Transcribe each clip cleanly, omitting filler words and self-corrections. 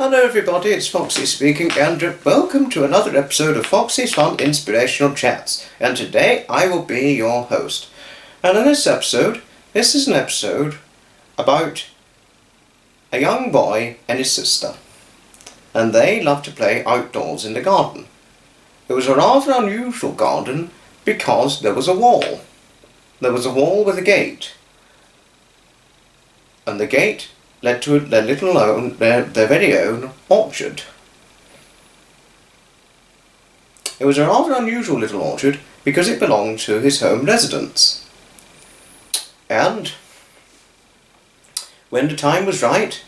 Hello everybody, it's Foxy speaking, and welcome to another episode of Foxy's Fun Inspirational Chats. And today I will be your host. And in this episode, this is an episode about a young boy and his sister. And they love to play outdoors in the garden. It was a rather unusual garden because there was a wall. There was a wall with a gate. And the gate led to their very own orchard. It was a rather unusual little orchard because it belonged to his home residence. And when the time was right,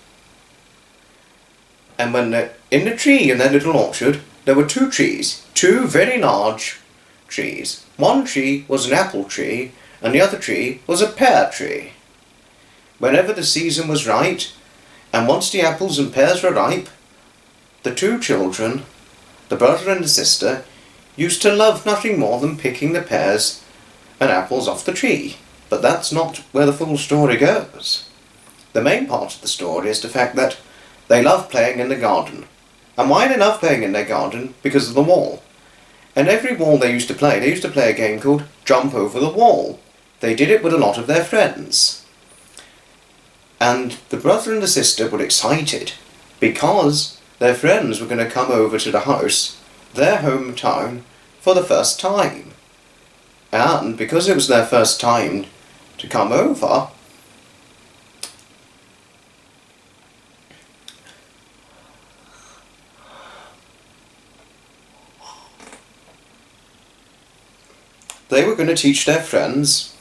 and when in the tree in their little orchard, there were two trees, two very large trees. One tree was an apple tree, and the other tree was a pear tree. Whenever the season was right, and once the apples and pears were ripe, the two children, the brother and the sister, used to love nothing more than picking the pears and apples off the tree. But that's not where the full story goes. The main part of the story is the fact that they love playing in the garden. And why they love playing in their garden? Because of the wall. And every wall they used to play a game called Jump Over the Wall. They did it with a lot of their friends. And the brother and the sister were excited because their friends were going to come over to the house, their hometown, for the first time. And because it was their first time to come over, they were going to teach their friends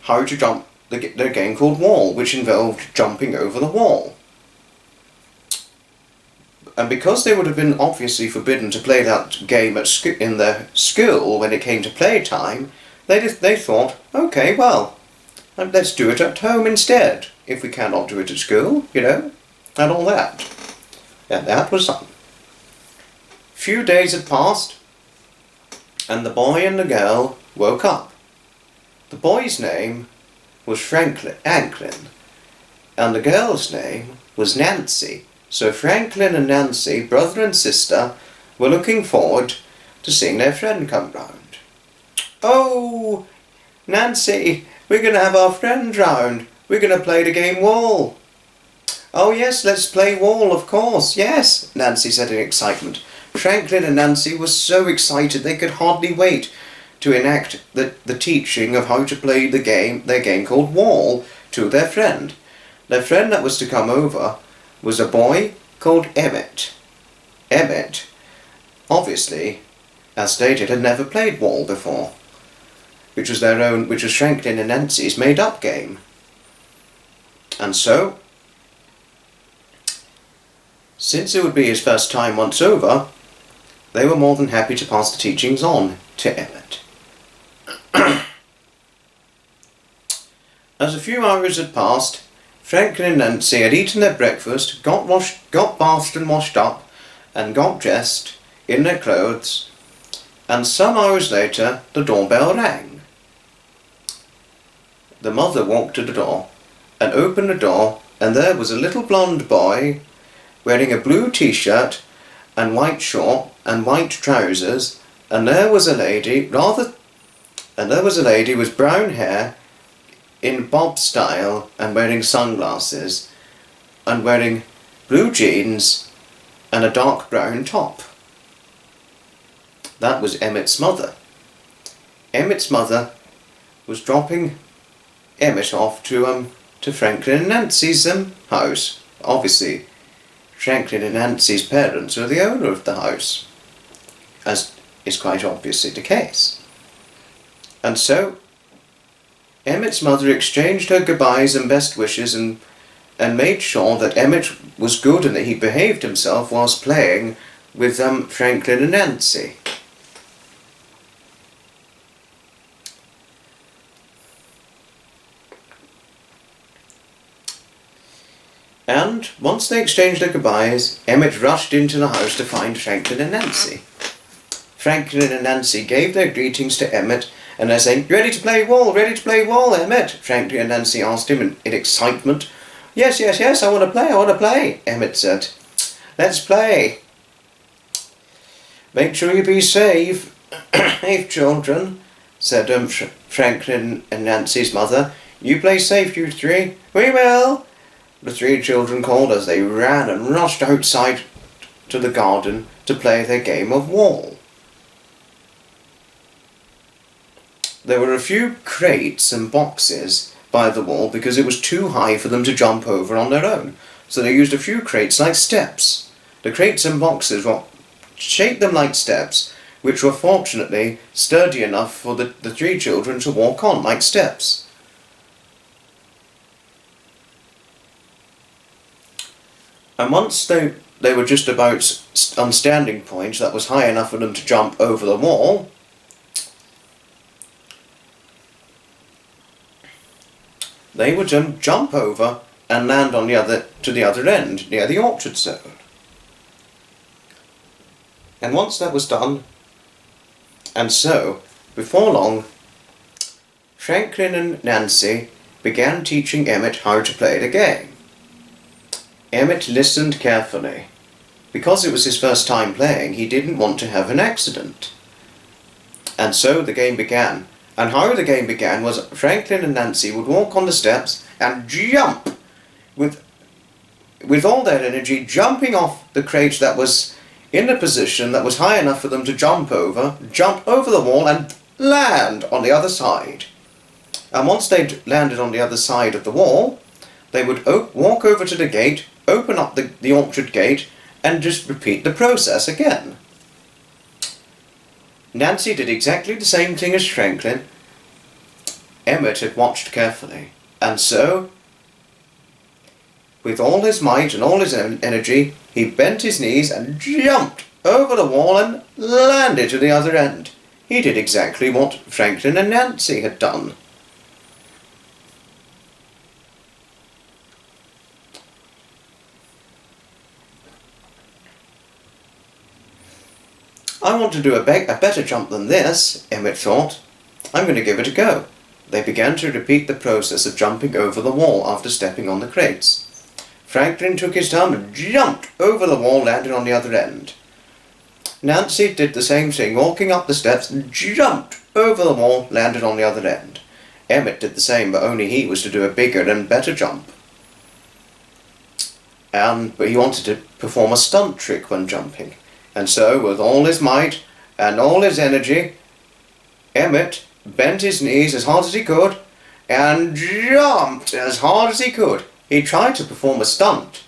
how to jump their game called Wall, which involved jumping over the wall. And because they would have been obviously forbidden to play that game in their school when it came to playtime, they thought, okay, well, let's do it at home instead, if we cannot do it at school, and all that. And that was done. Few days had passed, and the boy and the girl woke up. The boy's name was Franklin, and the girl's name was Nancy. So Franklin and Nancy, brother and sister, were looking forward to seeing their friend come round. Oh, Nancy, we're going to have our friend round. We're going to play the game Wall. Oh yes, let's play Wall, of course, yes, Nancy said in excitement. Franklin and Nancy were so excited they could hardly wait to enact the teaching of how to play their game called Wall to their friend. Their friend that was to come over was a boy called Emmett. Emmett, obviously, as stated, had never played Wall before, which was Franklin and Nancy's made-up game. And so, since it would be his first time once over, they were more than happy to pass the teachings on to Emmett. As a few hours had passed, Franklin and Nancy had eaten their breakfast, got bathed and washed up, and got dressed in their clothes, and some hours later the doorbell rang. The mother walked to the door and opened the door, and there was a little blonde boy wearing a blue t-shirt and white short and white trousers, and there was a lady with brown hair in bob style and wearing sunglasses and wearing blue jeans and a dark brown top. That was Emmett's mother. Emmett's mother was dropping Emmett off to Franklin and Nancy's house. Obviously, Franklin and Nancy's parents were the owner of the house, as is quite obviously the case. And so Emmett's mother exchanged her goodbyes and best wishes and made sure that Emmett was good and that he behaved himself whilst playing with Franklin and Nancy. And once they exchanged their goodbyes, Emmett rushed into the house to find Franklin and Nancy. Franklin and Nancy gave their greetings to Emmett, and they're saying, ready to play Wall, Emmett? Franklin and Nancy asked him in excitement. Yes, I want to play, Emmett said. let's play. Make sure you be safe, safe children, said Franklin and Nancy's mother. You play safe, you three. We will, the three children called as they ran and rushed outside to the garden to play their game of wall. There were a few crates and boxes by the wall because it was too high for them to jump over on their own. So they used a few crates like steps. The crates and boxes were shaped them like steps, which were fortunately sturdy enough for the three children to walk on like steps. And once they were just about on standing point that was high enough for them to jump over the wall, they would jump over and land on the other end, near the orchard zone. And once that was done, and so, before long, Franklin and Nancy began teaching Emmett how to play the game. Emmett listened carefully. Because it was his first time playing, he didn't want to have an accident. And so the game began. And how the game began was Franklin and Nancy would walk on the steps and jump with all their energy, jumping off the crate that was in a position that was high enough for them to jump over the wall and land on the other side. And once they'd landed on the other side of the wall, they would walk over to the gate, open up the orchard gate, and just repeat the process again. Nancy did exactly the same thing as Franklin. Emmett had watched carefully, and so, with all his might and all his energy, he bent his knees and jumped over the wall and landed to the other end. He did exactly what Franklin and Nancy had done. I want to do a better jump than this, Emmett thought. I'm going to give it a go. They began to repeat the process of jumping over the wall after stepping on the crates. Franklin took his time and jumped over the wall, landing on the other end. Nancy did the same thing, walking up the steps and jumped over the wall, landed on the other end. Emmett did the same, but only he was to do a bigger and better jump. But he wanted to perform a stunt trick when jumping. And so, with all his might and all his energy, Emmett bent his knees as hard as he could and jumped as hard as he could. He tried to perform a stunt.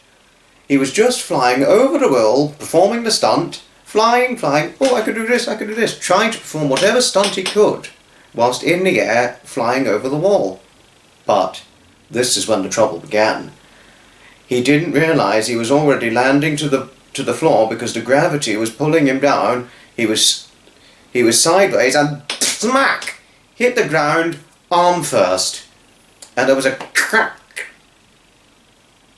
He was just flying over the world, performing the stunt, flying, oh, I could do this, trying to perform whatever stunt he could, whilst in the air, flying over the wall. But this is when the trouble began. He didn't realise he was already landing to the floor because the gravity was pulling him down. He was sideways and smack! Hit the ground, arm first. And there was a crack.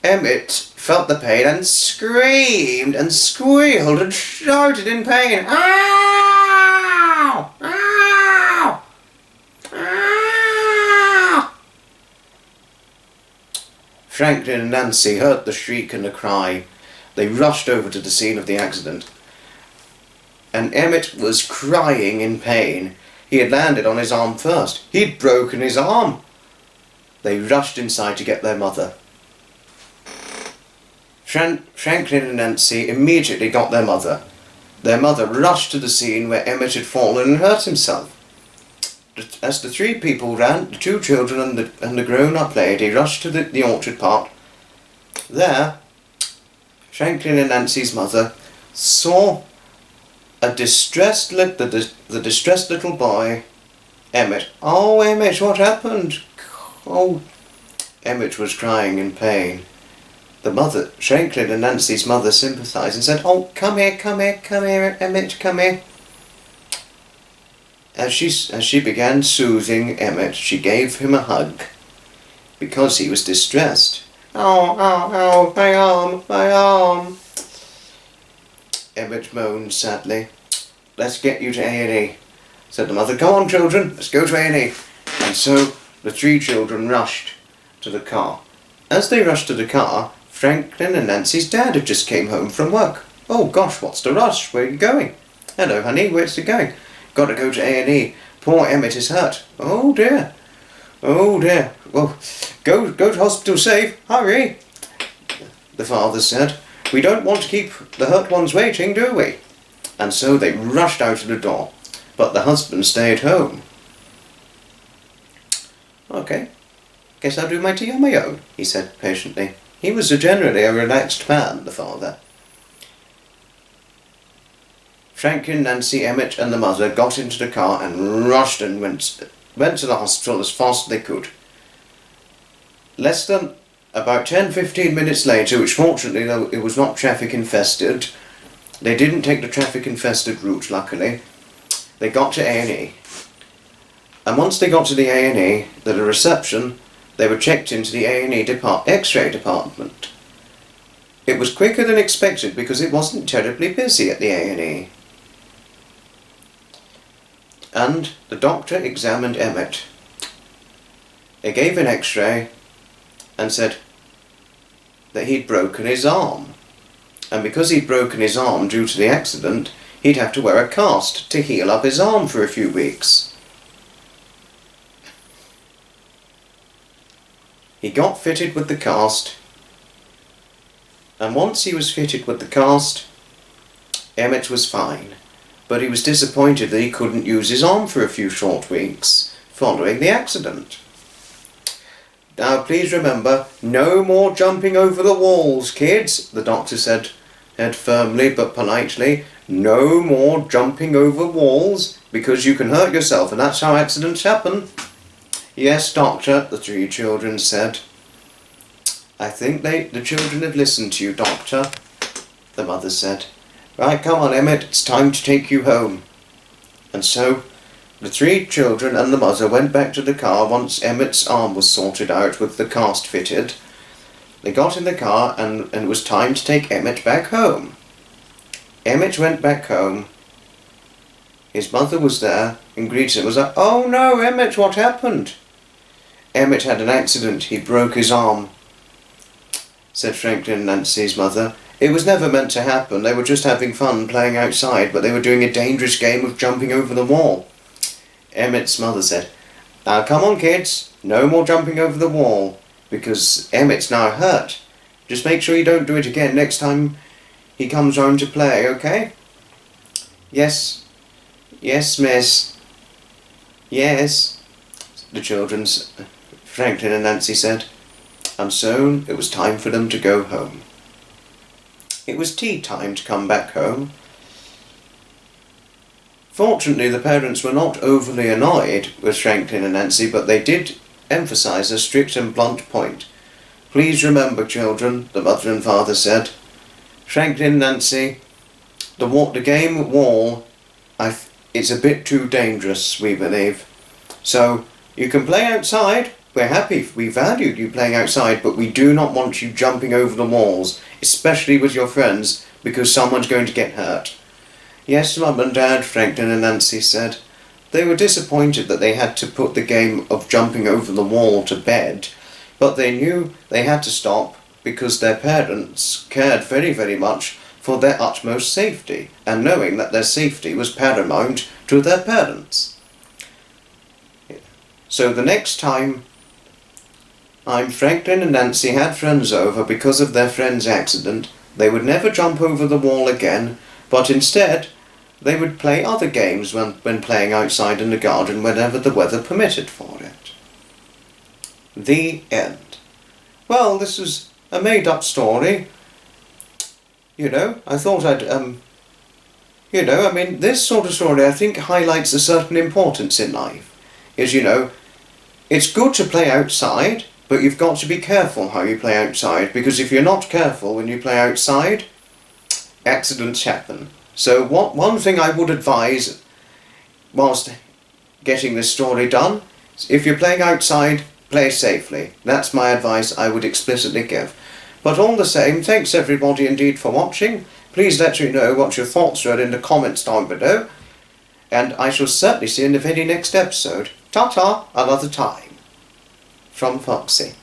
Emmett felt the pain and screamed and squealed and shouted in pain. Ow! Ow! Ow! Franklin and Nancy heard the shriek and the cry. They rushed over to the scene of the accident. And Emmett was crying in pain. He had landed on his arm first. He'd broken his arm. They rushed inside to get their mother. Franklin and Nancy immediately got their mother. Their mother rushed to the scene where Emmett had fallen and hurt himself. As the three people ran, the two children and the grown-up lady rushed to the orchard part. There, Franklin and Nancy's mother saw the distressed little boy, Emmett. Oh, Emmett, what happened? Oh, Emmett was crying in pain. The mother, Franklin and Nancy's mother, sympathised and said, "Oh, come here, Emmett, come here." As she began soothing Emmett, she gave him a hug, because he was distressed. Oh, my arm. Emmett moaned sadly. "Let's get you to A&E," said the mother. "Come on, children, let's go to A&E." And so the three children rushed to the car. As they rushed to the car, Franklin and Nancy's dad had just came home from work. "Oh gosh, what's the rush? Where are you going?" "Hello, honey, where's you going?" "Got to go to A&E. Poor Emmett is hurt." "Oh dear. Oh dear. Well, go to hospital safe. Hurry," the father said. "We don't want to keep the hurt ones waiting, do we?" And so they rushed out of the door. But the husband stayed home. "Okay, guess I'll do my tea on my own," he said patiently. He was generally a relaxed man, the father. Franklin, Nancy, Emmett and the mother got into the car and rushed and went to the hospital as fast as they could. Less than about 10-15 minutes later, which fortunately though it was not traffic infested, they didn't take the traffic infested route luckily, they got to A&E. And once they got to the A&E, at the reception, they were checked into the A&E X-ray department. It was quicker than expected because it wasn't terribly busy at the A&E. And the doctor examined Emmett. They gave an X-ray and said that he'd broken his arm. And because he'd broken his arm due to the accident, he'd have to wear a cast to heal up his arm for a few weeks. He got fitted with the cast, and once he was fitted with the cast, Emmett was fine, but he was disappointed that he couldn't use his arm for a few short weeks following the accident. "Now please remember, no more jumping over the walls, kids," the doctor said firmly but politely. "No more jumping over walls, because you can hurt yourself, and that's how accidents happen." "Yes, doctor," the three children said. "I think the children have listened to you, doctor," the mother said. "Right, come on, Emmett, it's time to take you home." And so the three children and the mother went back to the car once Emmett's arm was sorted out with the cast fitted. They got in the car and it was time to take Emmett back home. Emmett went back home. His mother was there and greeted him. Was like, "Oh no, Emmett, what happened?" "Emmett had an accident. He broke his arm," said Franklin and Nancy's mother. "It was never meant to happen. They were just having fun playing outside, but they were doing a dangerous game of jumping over the wall." Emmett's mother said, "Now come on, kids. No more jumping over the wall, because Emmett's now hurt. Just make sure you don't do it again next time he comes round to play, okay?" "Yes. Yes, miss. Yes," the children's Franklin and Nancy said. And soon it was time for them to go home. It was tea time to come back home. Fortunately, the parents were not overly annoyed with Franklin and Nancy, but they did emphasise a strict and blunt point. "Please remember, children," the mother and father said. "Franklin and Nancy, the game wall, it's a bit too dangerous, we believe. So you can play outside. We're happy, we value you playing outside, but we do not want you jumping over the walls, especially with your friends, because someone's going to get hurt." "Yes, Mum and Dad," Franklin and Nancy said. They were disappointed that they had to put the game of jumping over the wall to bed, but they knew they had to stop because their parents cared very, very much for their utmost safety, and knowing that their safety was paramount to their parents. So the next time Franklin and Nancy had friends over because of their friend's accident, they would never jump over the wall again, but instead they would play other games when playing outside in the garden whenever the weather permitted for it. The end. Well, this is a made-up story. I thought this sort of story I think highlights a certain importance in life. It's good to play outside, but you've got to be careful how you play outside, because if you're not careful when you play outside, accidents happen. So one thing I would advise whilst getting this story done is if you're playing outside, play safely. That's my advice I would explicitly give. But all the same, thanks everybody indeed for watching. Please let me know what your thoughts are in the comments down below, and I shall certainly see you in the very next episode. Ta-ta, another time. From Foxy.